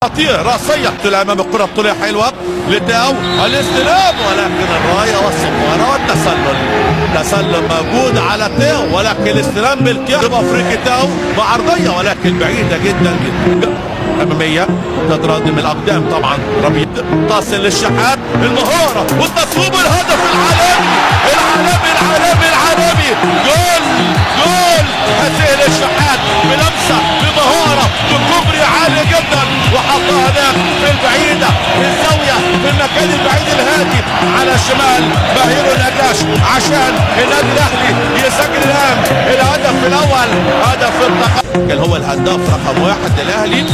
خطير راسية امام الكرة الطولية حلوة لتاو الاستلام، ولكن الراية والصفارة والتسلل. تسلل موجود على تاو، ولكن الاستلام بالكيف افريقي تاو بعرضية ولكن بعيدة جدا جدا امامية تتردم الاقدام. طبعا ربيع تصل للشحات، المهارة والتصويب، الهدف العالمي العالمي العالمي العالمي، جول جول حسين الشحات بلمسة بمهارة بكوبري عالي جدا، وحطها هناك في البعيدة في الزاوية في المكان البعيد الهادي على شمال بهير النجاش عشان النادي الاهلي يسجل الان الهدف الاول، هدف التقدم. كان هو الهداف رقم 1 للاهلي،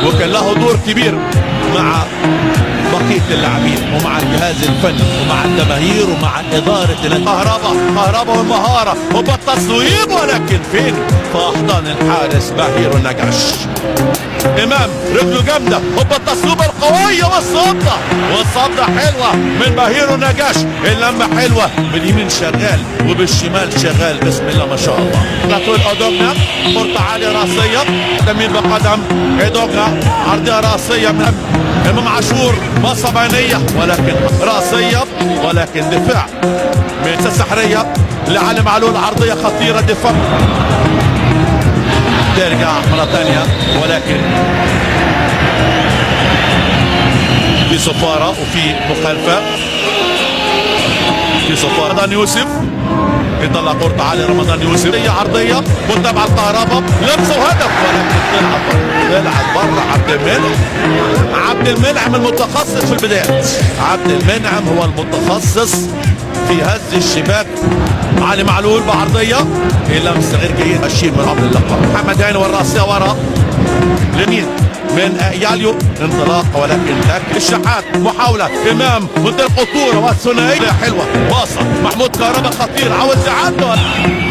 وكان له دور كبير مع بقية اللاعبين ومع الجهاز الفني ومع الجماهير ومع إدارة كهربا والمهارة وبالتصويب، ولكن فين في أحضان الحارس بهير النجاش. إمام رجله جامدة وبالتصويب القوية والصدة حلوة من بهير النجاش، اللمة حلوة باليمين شغال وبالشمال شغال، بسم الله ما شاء الله. نطول أدوغنا فرصة عالية راسية تميل بقدم أدوغنا، عرضية راسية من إمام عاشور، باصة بينية ولكن راسية، ولكن دفاع من السحرية لعلي معلول، عرضية خطيرة دفاع ترجع مرة ثانية، ولكن في صفارة وفي مخالفة، في صفارة. رمضان يوسف يطلع كرة علي، رمضان يوسف هي عرضية متابعة الكهرباء، لمسة وهدف، ولكن طلعت بره. عبد المنعم المتخصص في البدايات، عبد المنعم هو المتخصص في هز الشباك. علي معلول بعرضية، لمسة غير جيدة، الشيء من قبل اللقاء. محمد هاني والراسية ورا لمين من ياليو، انطلاقه ولكن تاكل الشحات، محاولة امام ضد الخطورة والثنائية حلوة، باصة محمود كهربا خطير، عاوز يعدي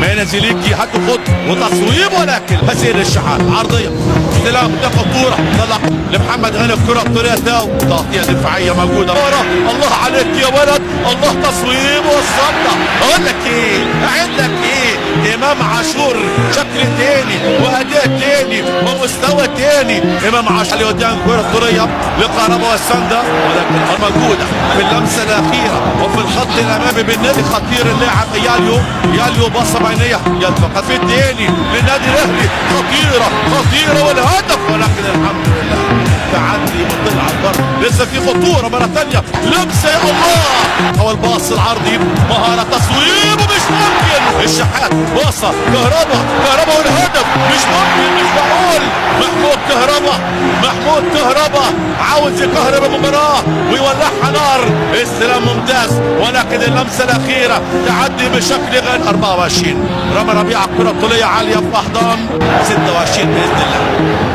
مينا زيليكي هات خط وتصويب، ولكن حسين الشحات عرضية استلام ضد الخطورة، طلع لمحمد هاني الكرة بطريقة تاو، تغطية دفاعية موجودة ورا. الله عليك يا ولد، الله تصويب والصدة. اقول لك ايه، عندك ايه، امام عاشور شكل تاني واداء تاني ومستوى تاني. امام عاشور قدام كرة طرية لكهربا والسندة، ولكن موجودة في اللمسة الأخيرة وفي الخط الأمامي بالنادي. خطير اللاعب ياليو باصة بينية يلفق في التاني للنادي الأهلي، خطيرة والهدف، ولكن الحمد لله تعدي وطلع بره، لسه في خطورة مرة ثانية، لمسة يا الله، هو الباص العرضي، مهارة تصويب ومش ممكن، الشحات باصة كهربا والهدف، مش ممكن، مش معقول. محمود كهربا عاوز يكهرب المباراة ويولعها نار، استلام ممتاز، ولكن اللمسة الأخيرة تعدي بشكل غير 24. رامي ربيعة الكرة الطولية عالية في أحضان 26 بإذن الله.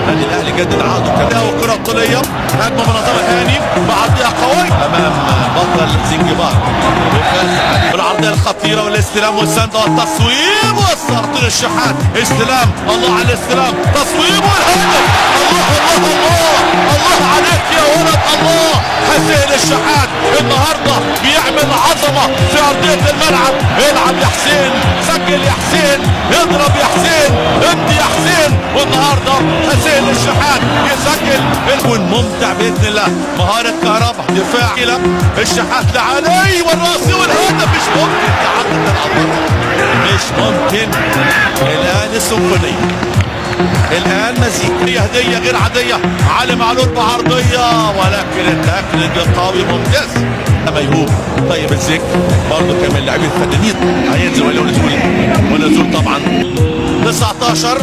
النادي الأهلي جدد عقده كده، والكرة الطولية هجمة منظمة هاني بعرضية قوية أمام بطل زنجبار، والعرضية الخطيرة والاستلام والسند والتصويب والسرطان الشحات، استلام، الله على الاستلام، تصويب والهدف، الله عليك يا ولد، الله. حسين الشحات النهارده بيعمل عظمه في ارضيه الملعب، العب يا حسين، سجل يا حسين، اضرب يا حسين، ادي يا حسين، والنهارده حسين الشحات يسجل الجول ممتع باذن الله. مهاره كهربا، دفاع كده الشحات لعلي والراسي والهدف، مش ممكن تعدي الامر، مش ممكن. الان السيمفونيه، الان مزيكا هديه غير عاديه، علي معلول بعرضيه، ولكن التاكلينج قوي ممتاز. ميهوب طيب الذكر برضه كمان اللاعبين الفنانين هينزل ونزول طبعا 19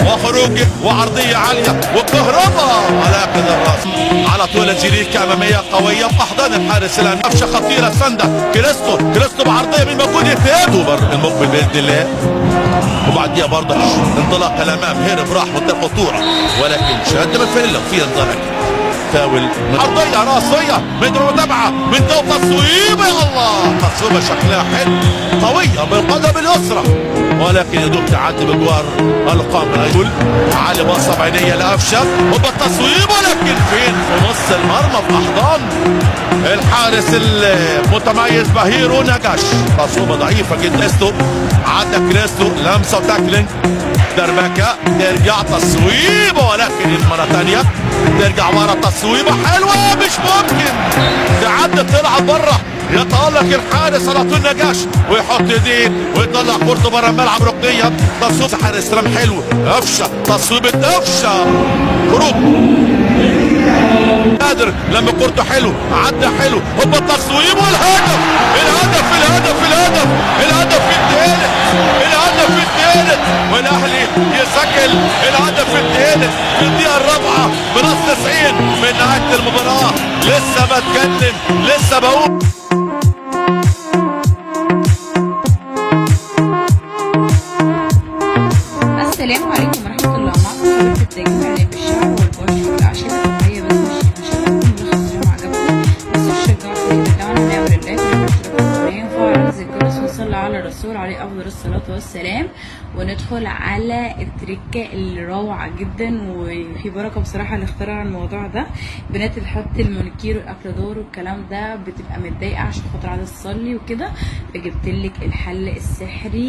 وخروج وعرضيه عاليه وكهربا، ولكن الراس على طول زيليكا اماميه قويه في احضان الحارس. الان قفشه خطيره، سنده كريستو بعرضيه من موجود يتهادوا المقبل باذن الله، وبعديها برضه انطلاق الامام، هرب راح ضد الخطوره، ولكن شد من فيلا في انطلاق فاول، عرضيه راسيه من متابعه من تصويب، يا الله، تصويبه شكلها حلو قويه بالقدم اليسرى، ولكن يدوب تعدي بجوار القامه. يقول علي باصه بينيه لقفشه وبالتصويب، ولكن فين في نص المرمى في احضان الحارس المتميز بهير نجاش. تصويبه ضعيفه جدا، عدى كريستو، لمسه وتاكلينج دربكه، ترجع تصويبه ولكن مره ثانيه ترجع مره تصويبه حلوه مش ممكن تعدي تلعب بره. يتألق الحارس على طول نجاش ويحط ايديه ويطلع كورته بره الملعب ركنيه. تصويب حارس استلام حلو، قفشه تصويب القفشه خروج قادر لما كورته حلو عدى حلو هوبا التصويب والهدف. الهدف الهدف الهدف الهدف الثالث، الهدف الثالث والاهلي يسجل الهدف الثالث في الدقيقه الرابعه بلس 90 من نهايه المباراه. لسه بتجنن لسه بقول. السلام عليكم ورحمة الله. معكم حبيبة التجميع بالشعر والبشر والأعشاب الطبيعية. بس مش عشان أكون ملخص اليوم عجبكم بس تشجعوا في تدعمنا ونعمل اللايك والاشتراك في القناة وفعل رمز الجرس ونصلي على الرسول عليه أفضل الصلاة والسلام. وندخل على التركة اللي روعة جدا وفي بركة بصراحة اللي اخترع الموضوع ده. بنات بتحط المونيكير والأكلادور والكلام ده بتبقى متضايقة عشان خاطر عايزة تصلي وكده، فجبتلك الحل السحري.